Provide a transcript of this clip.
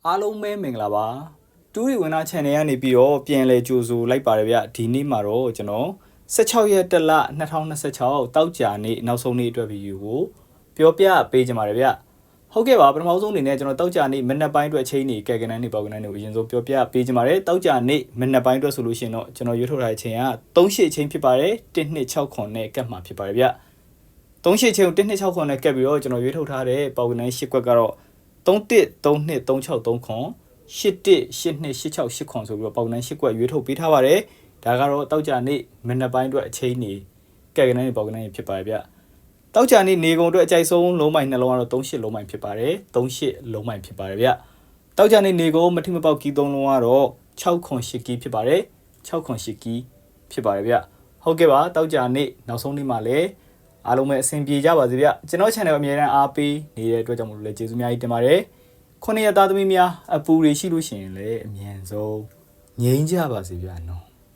အားလုံးပဲမင်္ဂလာပါတူရီဝင်နာ channel ကနေပြီးတော့ပြန်လဲကြိုဆိုလိုက်ပါတယ်ဗျဒီနေ့မှာတော့ကျွန်တော်16ရက်တက်လ2026တောက်ကြနေ့နောက်ဆုံးနေ့အတွက်ဗီဒီယိုကိုပြောပြပေးကြပါရဗျဟုတ်ကဲ့ပါပထမဆုံးအနေနဲ့ကျွန်တော်တောက်ကြနေ့မနက်ပိုင်းအတွက်အချိန်နေကဲကနန်းနေပေါကနန်းနေကိုအရင်ဆုံးပြောပြပေးကြပါရတောက်ကြနေ့မနက်ပိုင်းအတွက်ဆိုလို့ရှိရင်တော့ကျွန်တော်ရွေးထုတ်ထားတဲ့အချိန်က3-8အချိန်ဖြစ်ပါတယ်1-2-6ခွန်နဲ့ကတ်မှာဖြစ်ပါတယ်ဗျ3-8အချိန်ကို1-2-6ခွန်နဲ့ကတ်ပြီးတော့ကျွန်တော်ရွေးထုတ်ထားတဲ့ပေါကနန်း10ခွက်ကတော့3-1-3-2-3-6-3ခွန်8-1-8-2-8-6-8ခွန်ဆိုပြီးတော့ပေါကနန်း10ခွက်ရွေးထုတ်ပေးထားပါတယ်ဒါကတော့တောက်ကြနေ့မနက်ပိုင်းအတွက်အချိန်နေကဲကနန်းနေပေါကနန်းနေဖြစ်ပါတယ်ဗျတောက်ကြနေ့နေကုန်အတွက်အကြိုက်ဆုံးလုံးမိုင်နှလုံးကတော့3-8လုံးမိုင်ဖြစ်ပါတယ်3-8လုံးမိုင်ဖြစ်ပါတယ်ဗျတောက်ကြနေ့နေကုန်မထိမပေါက်ကီး3လုံးကတော့6ခွန်8ကီးဖြစ်ပါတယ်6ခွန်8ကီးဖြစ်ပါတယ်ဗျဟုတ်ကဲ့ပါတောက်ကြနေ့နောက်ဆုံးနေ့မှာလည်းအားလုံးပဲအဆင်ပြေကြပါစေဗျကျွန်တော် channel အမြဲတမ်းအားပေးနေတဲ့အတွက်ကြောင့်မလို့လည်းကျေးဇူးများကြီးတင်ပါတယ်ခုနှစ်ရက်သားသမီးများအပူတွေရှိလို့ရှိရင်လည်းအမြန်ဆုံးငြိမ်းကြပါစေဗျာနော်